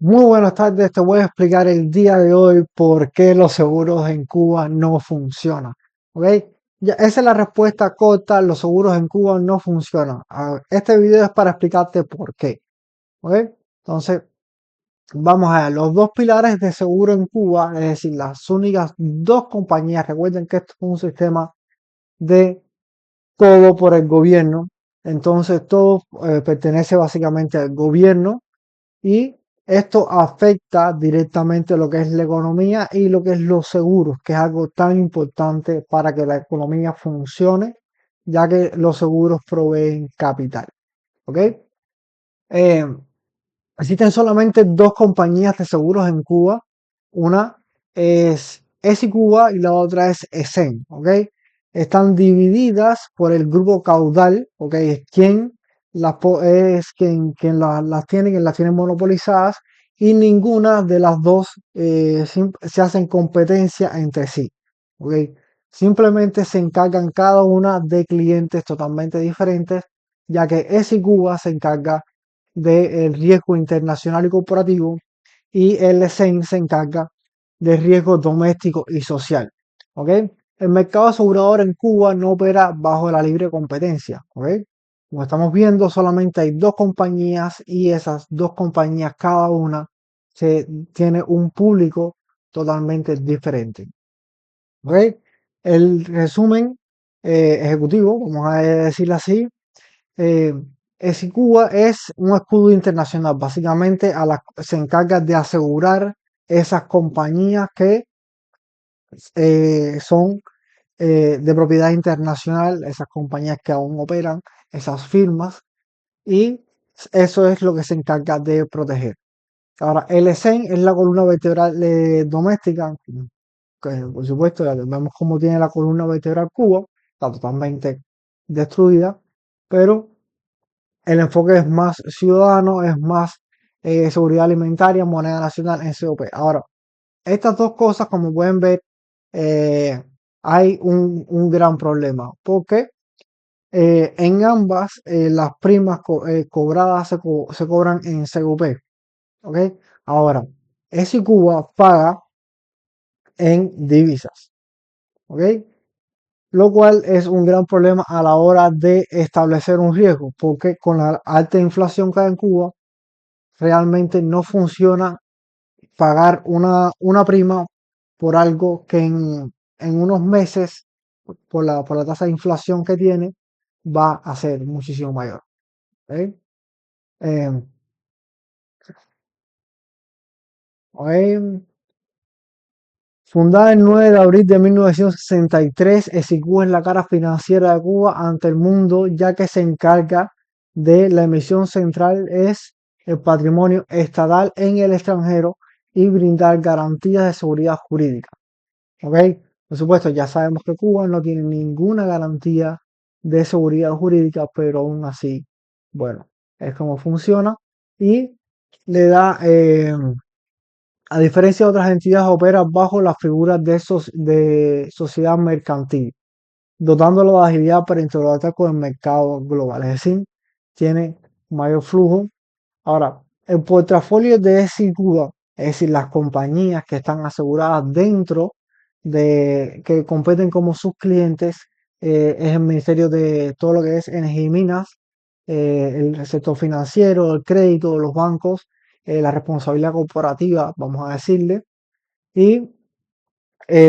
Muy buenas tardes, te voy a explicar el día de hoy por qué los seguros en Cuba no funcionan. ¿Ok? Esa es la respuesta corta, los seguros en Cuba no funcionan. Este video es para explicarte por qué. ¿Ok? Entonces, vamos a ver, los dos pilares de seguro en Cuba, es decir, las únicas dos compañías, recuerden que esto es un sistema de todo por el gobierno, entonces todo pertenece básicamente al gobierno y esto afecta directamente lo que es la economía y lo que es los seguros, que es algo tan importante para que la economía funcione, ya que los seguros proveen capital. ¿Ok? Eh, Existen solamente dos compañías de seguros en Cuba. Una es Cuba y la otra es ESEN. ¿Ok? Están divididas por el grupo Caudal. ¿Ok? Es quien las tiene, quien las tiene monopolizadas y ninguna de las dos se hacen competencia entre sí. ¿Ok? Simplemente se encargan cada una de clientes totalmente diferentes, ya que Cuba se encarga del riesgo internacional y corporativo y el ESEN se encarga del riesgo doméstico y social. ¿Ok? El mercado asegurador en Cuba no opera bajo la libre competencia. ¿Ok? Como estamos viendo, solamente hay dos compañías y esas dos compañías, cada una, tiene un público totalmente diferente. ¿Ok? El resumen ejecutivo, vamos a decirlo así, eh, Cuba es un escudo internacional, básicamente se encarga de asegurar esas compañías que son de propiedad internacional, esas compañías que aún operan, esas firmas, y eso es lo que se encarga de proteger. Ahora, el ESEN es la columna vertebral doméstica, que por supuesto ya vemos cómo tiene la columna vertebral Cuba, está totalmente destruida, pero el enfoque es más ciudadano, es más seguridad alimentaria, moneda nacional, NCOP. Ahora, estas dos cosas, como pueden ver, eh, hay un gran problema, porque en ambas las primas cobradas se cobran en COP. ¿Ok? Ahora, Cuba paga en divisas. ¿Ok? Lo cual es un gran problema a la hora de establecer un riesgo, porque con la alta inflación que hay en Cuba, realmente no funciona pagar una prima por algo que en unos meses, por la tasa de inflación que tiene, va a ser muchísimo mayor. ¿Ok? Eh, ok. Fundada el 9 de abril de 1963, ESICU es la cara financiera de Cuba ante el mundo, ya que se encarga de la emisión central, es el patrimonio estatal en el extranjero y brindar garantías de seguridad jurídica. ¿Ok? Por supuesto, ya sabemos que Cuba no tiene ninguna garantía de seguridad jurídica, pero aún así, bueno, es como funciona y le da, a diferencia de otras entidades, opera bajo las figuras de sociedad mercantil, dotándolo de agilidad para interactuar con el mercado global. Es decir, tiene mayor flujo. Ahora, el portafolio de Cuba, es decir, las compañías que están aseguradas dentro que competen como sus clientes, es el Ministerio de todo lo que es energía y minas, el sector financiero, el crédito, los bancos, la responsabilidad corporativa, vamos a decirle, y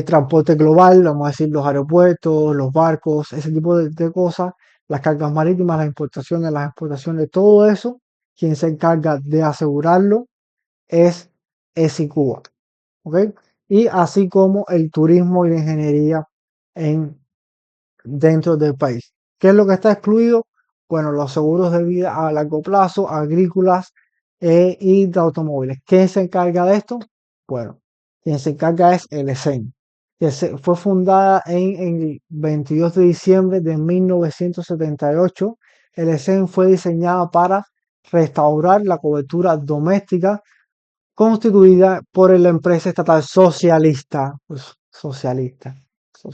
transporte global, vamos a decir los aeropuertos, los barcos, ese tipo de cosas, las cargas marítimas, las exportaciones, todo eso, quien se encarga de asegurarlo es Cuba. ¿Ok? Y así como el turismo y la ingeniería dentro del país. ¿Qué es lo que está excluido? Bueno, los seguros de vida a largo plazo, agrícolas y de automóviles. ¿Quién se encarga de esto? Bueno, quien se encarga es el ESEN, que fue fundada en el 22 de diciembre de 1978. El ESEN fue diseñada para restaurar la cobertura doméstica constituida por la empresa estatal socialista, pues, socialista. Su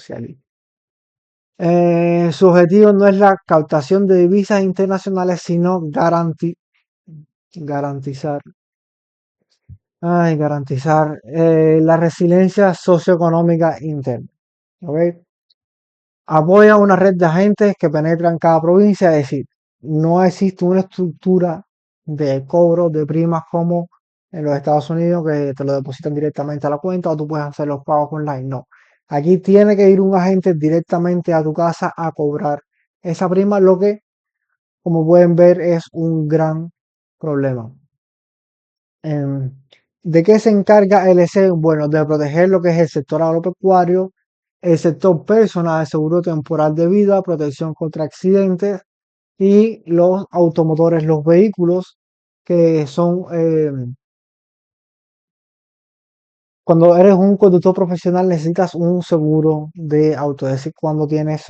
objetivo no es la captación de divisas internacionales, sino garantizar Garantizar la resiliencia socioeconómica interna. ¿Ok? Apoya una red de agentes que penetran cada provincia, es decir, no existe una estructura de cobro de primas como en los Estados Unidos que te lo depositan directamente a la cuenta o tú puedes hacer los pagos online. No, aquí tiene que ir un agente directamente a tu casa a cobrar esa prima, lo que, como pueden ver, es un gran problema. Em, ¿De qué se encarga el EC? Bueno, de proteger lo que es el sector agropecuario, el sector personal, seguro temporal de vida, protección contra accidentes y los automotores, los vehículos que son cuando eres un conductor profesional necesitas un seguro de auto, es decir, cuando tienes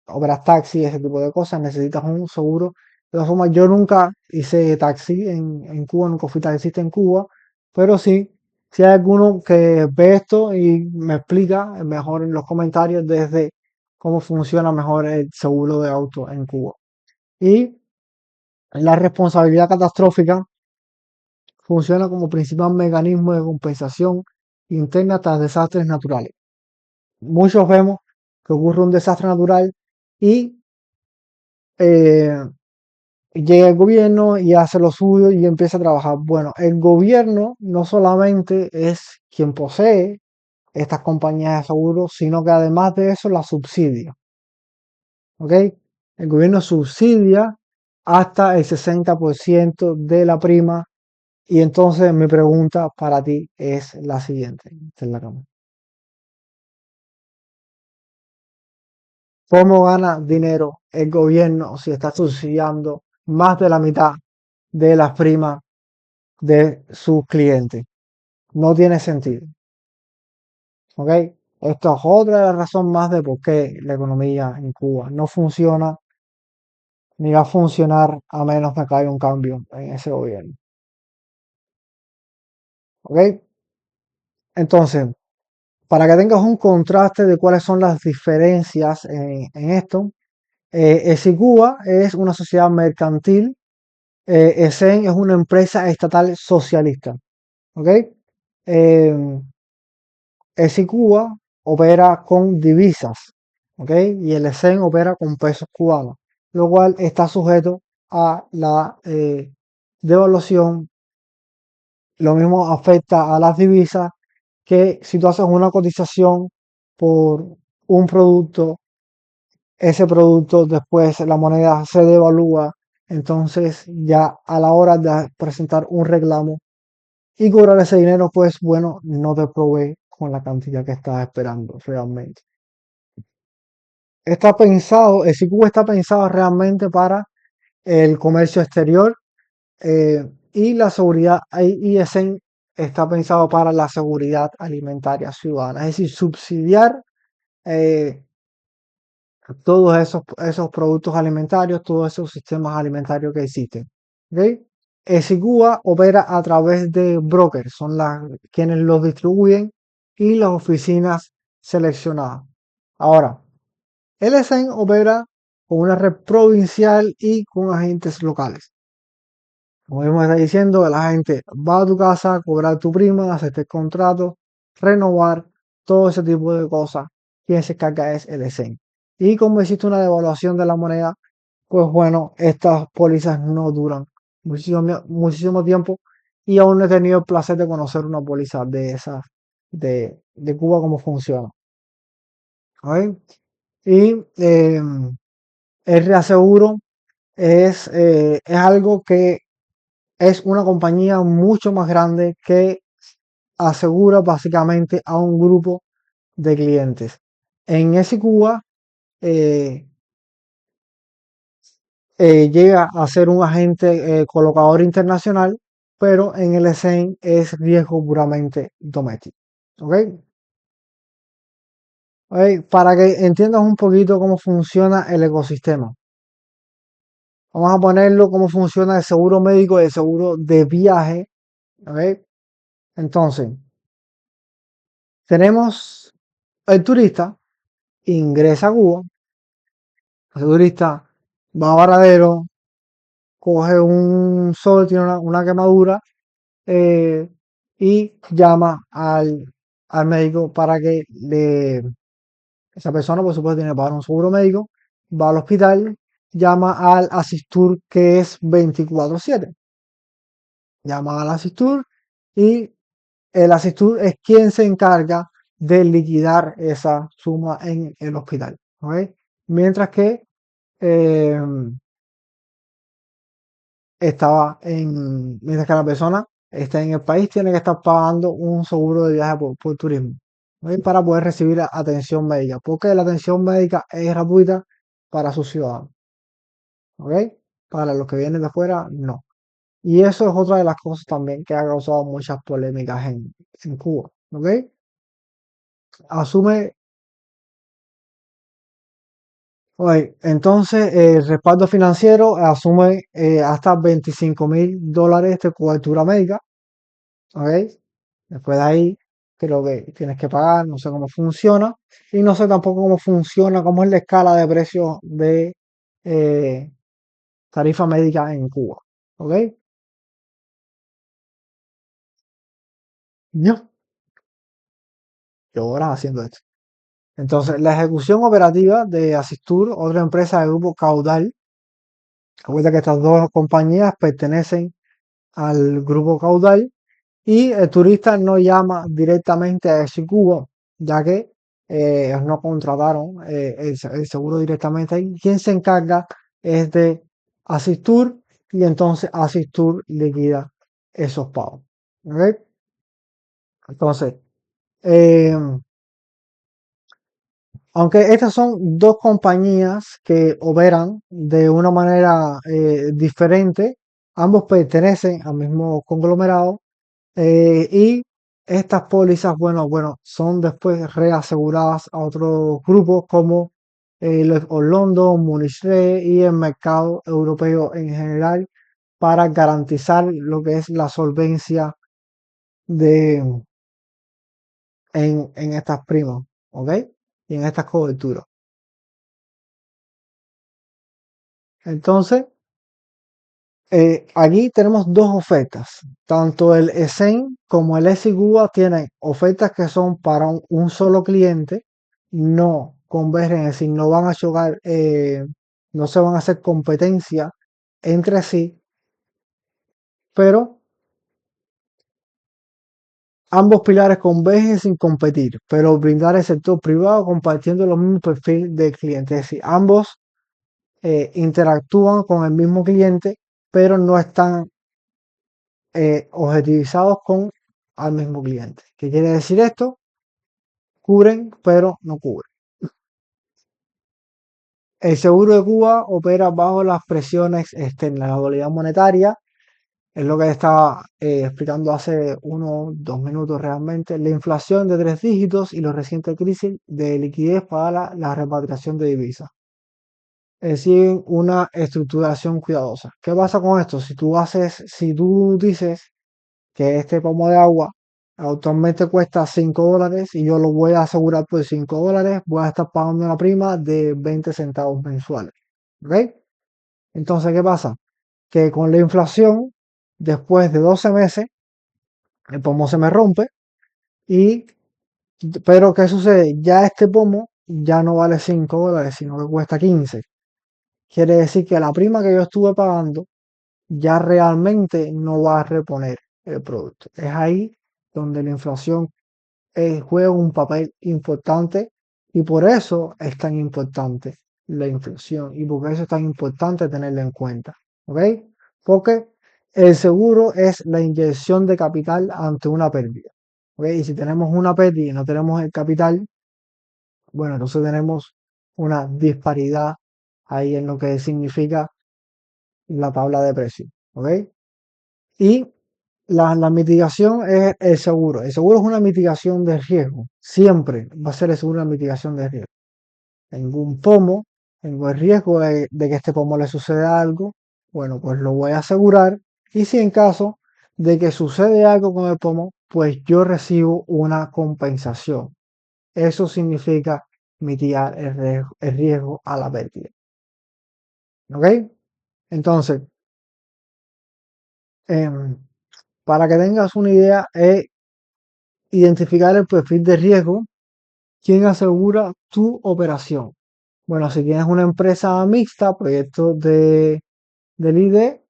operas taxi, ese tipo de cosas, necesitas un seguro. De todas formas, yo nunca hice taxi en Cuba, nunca fui taxista en Cuba, pero sí, si hay alguno que ve esto y me explica mejor en los comentarios desde cómo funciona mejor el seguro de auto en Cuba. Y la responsabilidad catastrófica funciona como principal mecanismo de compensación interna tras desastres naturales. Muchos vemos que ocurre un desastre natural y eh, llega el gobierno y hace lo suyo y empieza a trabajar. Bueno, el gobierno no solamente es quien posee estas compañías de seguros, sino que además de eso las subsidia. ¿Ok? El gobierno subsidia hasta el 60% de la prima. Y entonces mi pregunta para ti es la siguiente. Esta es la cámara. ¿Cómo gana dinero el gobierno si está subsidiando más de la mitad de las primas de sus clientes? No tiene sentido. ¿Ok? Esto es otra razón más de por qué la economía en Cuba no funciona ni va a funcionar a menos que haya un cambio en ese gobierno. ¿Ok? Entonces, para que tengas un contraste de cuáles son las diferencias en esto, Cuba es una sociedad mercantil, ESEN es una empresa estatal socialista. ¿Ok? Eh, Cuba opera con divisas. ¿Ok? Y el ESEN opera con pesos cubanos, lo cual está sujeto a la devaluación. Lo mismo afecta a las divisas que si tú haces una cotización por un producto, ese producto después la moneda se devalúa, entonces ya a la hora de presentar un reclamo y cobrar ese dinero, pues bueno, no te provee con la cantidad que estás esperando realmente. Está pensado, el CICU está pensado realmente para el comercio exterior y la seguridad ISN está pensado para la seguridad alimentaria ciudadana, es decir, subsidiar eh, todos esos productos alimentarios, todos esos sistemas alimentarios que existen. ¿Ok? Cuba opera a través de brokers, son quienes los distribuyen y las oficinas seleccionadas. Ahora, el ESEN opera con una red provincial y con agentes locales. Como mismo está diciendo, la gente va a tu casa a cobrar tu prima, hacerte el contrato, renovar, todo ese tipo de cosas. Quien se encarga es el ESEN. Y como existe una devaluación de la moneda, pues bueno, estas pólizas no duran muchísimo tiempo y aún no he tenido el placer de conocer una póliza de esas de Cuba, cómo funciona. ¿Ok? Y el reaseguro es algo que es una compañía mucho más grande que asegura básicamente a un grupo de clientes. En ese Cuba eh, llega a ser un agente colocador internacional, pero en el ESEN es riesgo puramente doméstico. ¿Ok? Ok, para que entiendas un poquito cómo funciona el ecosistema. Vamos a ponerlo cómo funciona el seguro médico y el seguro de viaje. ¿Ok? Entonces, tenemos el turista, ingresa a Cuba, el turista va a Varadero, coge un sol, tiene una quemadura, y llama al médico para que esa persona, por supuesto, tiene que pagar un seguro médico, va al hospital, llama al Asistur que es 24/7. Llama al Asistur y el Asistur es quien se encarga de liquidar esa suma en el hospital. ¿Ok? Mientras que eh, mientras que la persona está en el país, tiene que estar pagando un seguro de viaje por turismo, ¿ok? Para poder recibir atención médica, porque la atención médica es gratuita para sus ciudadanos, ¿ok? Para los que vienen de afuera, no. Y eso es otra de las cosas también que ha causado muchas polémicas en Cuba, ¿ok? Asume, oye, entonces el respaldo financiero asume hasta $25.000 de cobertura médica, ¿ok? Después de ahí, creo que tienes que pagar, no sé cómo funciona. Y no sé tampoco cómo funciona, cómo es la escala de precios de eh, tarifa médica en Cuba. ¿Ok? Yo, yo horas haciendo esto. Entonces, la ejecución operativa de Asistur, otra empresa del grupo Caudal, recuerda que estas dos compañías pertenecen al grupo Caudal. Y el turista no llama directamente a ese cubo, ya que ellos no contrataron el seguro directamente ahí. Quien se encarga es de Asistur y entonces Asistur liquida esos pagos. ¿Ok? Entonces, eh, aunque estas son dos compañías que operan de una manera diferente, ambos pertenecen al mismo conglomerado. Y estas pólizas, bueno, son después reaseguradas a otros grupos como los Orlando, Munich Re y el mercado europeo en general para garantizar lo que es la solvencia de, en estas primas, ¿ok? Y en estas coberturas. Entonces, aquí tenemos dos ofertas. Tanto el ESEN como el ESIGUA tienen ofertas que son para un solo cliente, no convergen, es decir, no van a chocar, no se van a hacer competencia entre sí, pero ambos pilares convergen sin competir, pero brindar el sector privado compartiendo los mismos perfiles de cliente. Es decir, ambos interactúan con el mismo cliente, pero no están objetivizados con al mismo cliente. ¿Qué quiere decir esto? Cubren, pero no cubren. El seguro de Cuba opera bajo las presiones externas. La dualidad monetaria es lo que estaba explicando hace 2 minutos realmente. La inflación de 3 dígitos y los recientes crisis de liquidez para la repatriación de divisas. Es decir, una estructuración cuidadosa. ¿Qué pasa con esto? Si tú dices que este pomo de agua actualmente cuesta $5 y yo lo voy a asegurar por $5, voy a estar pagando una prima de 20 centavos mensuales. ¿Ok? Entonces, ¿qué pasa? Que con la inflación, después de 12 meses, el pomo se me rompe y, pero ¿qué sucede? Ya este pomo ya no vale $5, sino que cuesta 15. Quiere decir que la prima que yo estuve pagando ya realmente no va a reponer el producto. Es ahí donde la inflación juega un papel importante y por eso es tan importante la inflación y por eso es tan importante tenerla en cuenta. ¿Ok? Porque el seguro es la inyección de capital ante una pérdida. ¿Ok? Y si tenemos una pérdida y no tenemos el capital, bueno, entonces tenemos una disparidad ahí en lo que significa la tabla de precios. ¿Ok? Y la mitigación es el seguro. El seguro es una mitigación de riesgo. Siempre va a ser el seguro una mitigación de riesgo. Tengo un pomo, tengo el riesgo de que este pomo le suceda algo. Bueno, pues lo voy a asegurar. Y si en caso de que sucede algo con el pomo, pues yo recibo una compensación. Eso significa mitigar el riesgo a la pérdida. ¿Ok? Entonces, em, Para que tengas una idea, es identificar el perfil de riesgo, quién asegura tu operación. Bueno, si tienes una empresa mixta, proyectos del ID,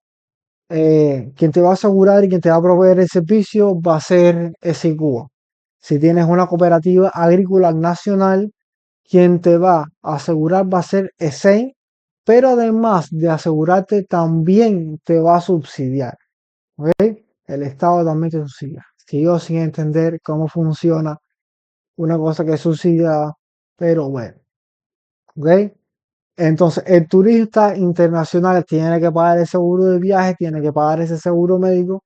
quien te va a asegurar y quien te va a proveer el servicio va a ser SICUA. Si tienes una cooperativa agrícola nacional, quien te va a asegurar va a ser ESEN, pero además de asegurarte, también te va a subsidiar. ¿Ok? El Estado también te subsidia. Sigo sin entender cómo funciona una cosa que subsidia, pero bueno. ¿Ok? Entonces, el turista internacional tiene que pagar el seguro de viaje, tiene que pagar ese seguro médico,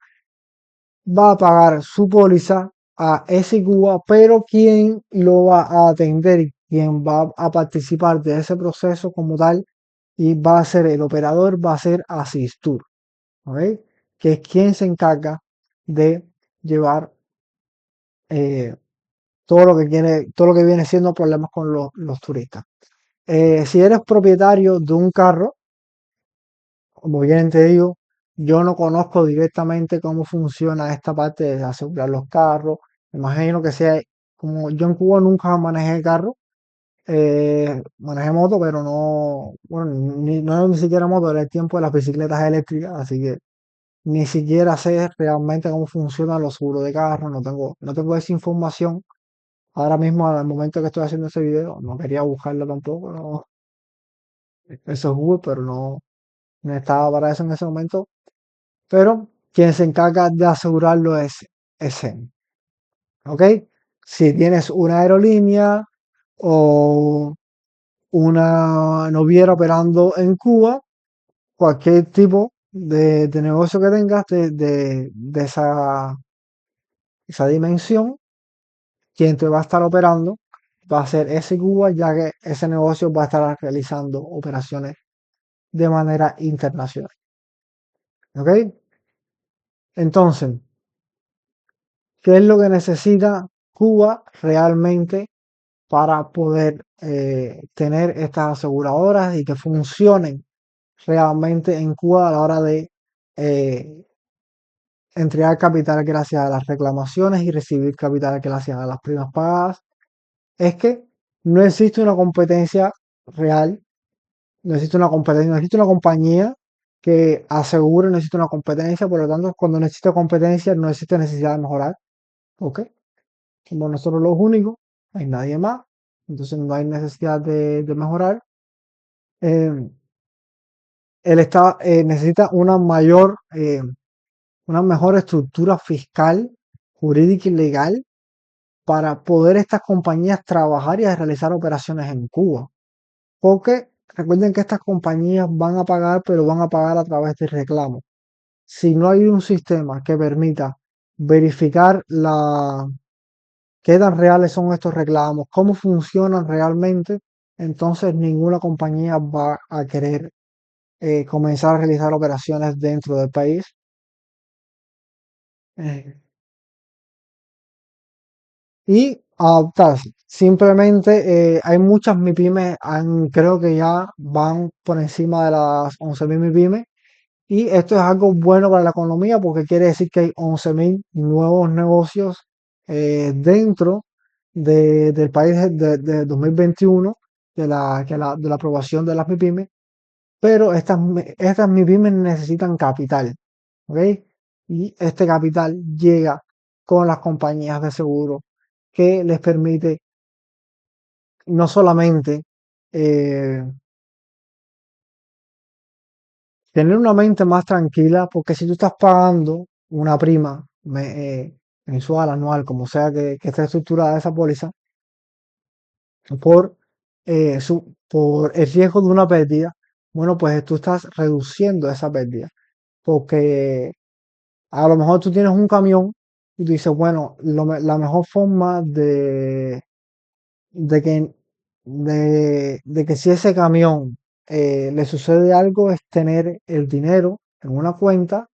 va a pagar su póliza a ese Cuba, pero quien lo va a atender y quien va a participar de ese proceso como tal y va a ser el operador, va a ser Asistur, ¿ok? Que es quien se encarga de llevar eh, todo lo que viene siendo problemas con los turistas. Si eres propietario de un carro, como bien te digo, yo no conozco directamente cómo funciona esta parte de asegurar los carros. Me imagino que sea como yo en Cuba nunca manejé carro, manejé moto, pero no, bueno, no era ni siquiera moto, era el tiempo de las bicicletas eléctricas, así que ni siquiera sé realmente cómo funcionan los seguros de carro, no tengo esa información. Ahora mismo, al momento que estoy haciendo ese video, no quería buscarlo tampoco, no, eso es Google, pero no estaba para eso en ese momento. Pero quien se encarga de asegurarlo es él. ¿Ok? Si tienes una aerolínea o una noviera operando en Cuba, cualquier tipo de negocio que tengas de esa dimensión, quien te va a estar operando va a ser ese Cuba, ya que ese negocio va a estar realizando operaciones de manera internacional. ¿Ok? Entonces, ¿qué es lo que necesita Cuba realmente para poder tener estas aseguradoras y que funcionen realmente en Cuba a la hora de eh, entregar capital gracias a las reclamaciones y recibir capital gracias a las primas pagadas? Es que no existe una competencia real, no existe una competencia, no existe una compañía que asegure, no existe una competencia, por lo tanto, cuando no existe competencia, no existe necesidad de mejorar. ¿Ok? Somos nosotros los únicos, no hay nadie más, entonces no hay necesidad de mejorar. Eh, el Estado necesita una mejor estructura fiscal, jurídica y legal para poder estas compañías trabajar y realizar operaciones en Cuba. Porque recuerden que estas compañías van a pagar, pero van a pagar a través de reclamos. Si no hay un sistema que permita verificar qué tan reales son estos reclamos, cómo funcionan realmente, entonces ninguna compañía va a querer comenzar a realizar operaciones dentro del país. eh, y adaptarse. Simplemente hay muchas MIPYMES, creo que ya van por encima de las 11.000 MIPYMES. Y esto es algo bueno para la economía porque quiere decir que hay 11.000 nuevos negocios dentro del país de 2021, de la aprobación de las MIPYMES, pero estas MIPYMES necesitan capital, ¿ok? Y este capital llega con las compañías de seguro que les permite no solamente eh, tener una mente más tranquila, porque si tú estás pagando una prima mensual, anual, como sea que esté estructurada esa póliza, por el riesgo de una pérdida, bueno, pues tú estás reduciendo esa pérdida, porque a lo mejor tú tienes un camión y tú dices, bueno, la mejor forma de que, de que si ese camión le sucede algo es tener el dinero en una cuenta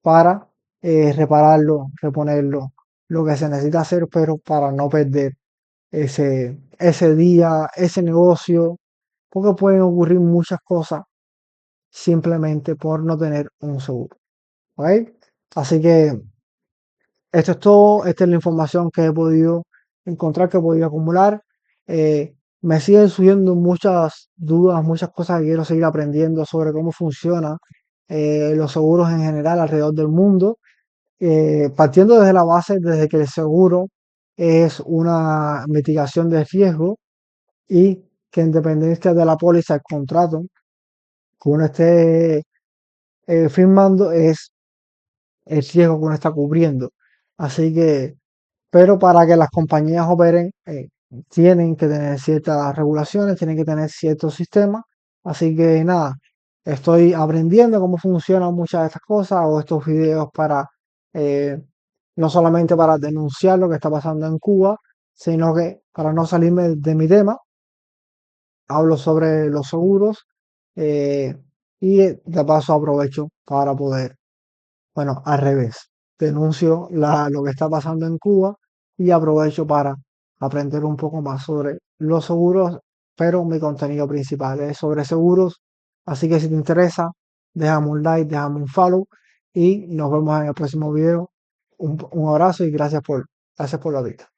para repararlo, reponerlo, lo que se necesita hacer, pero para no perder ese día, ese negocio, porque pueden ocurrir muchas cosas simplemente por no tener un seguro. ¿Ok? Así que Esto es todo, esta es la información que he podido encontrar, que he podido acumular. Me siguen surgiendo muchas dudas, muchas cosas que quiero seguir aprendiendo sobre cómo funciona los seguros en general alrededor del mundo, partiendo desde la base, desde que el seguro es una mitigación de riesgo y que en dependencia de la póliza, el contrato que uno esté firmando es el riesgo que uno está cubriendo. Así que, pero para que las compañías operen, tienen que tener ciertas regulaciones, tienen que tener ciertos sistemas. Así que nada, estoy aprendiendo cómo funcionan muchas de estas cosas. Hago estos videos para, eh, no solamente para denunciar lo que está pasando en Cuba, sino que para no salirme de mi tema, hablo sobre los seguros, eh, y de paso aprovecho para poder, bueno, al revés. Denuncio lo que está pasando en Cuba y aprovecho para aprender un poco más sobre los seguros, pero mi contenido principal es sobre seguros. Así que si te interesa, déjame un like, déjame un follow y nos vemos en el próximo video. Un abrazo y gracias por la vista.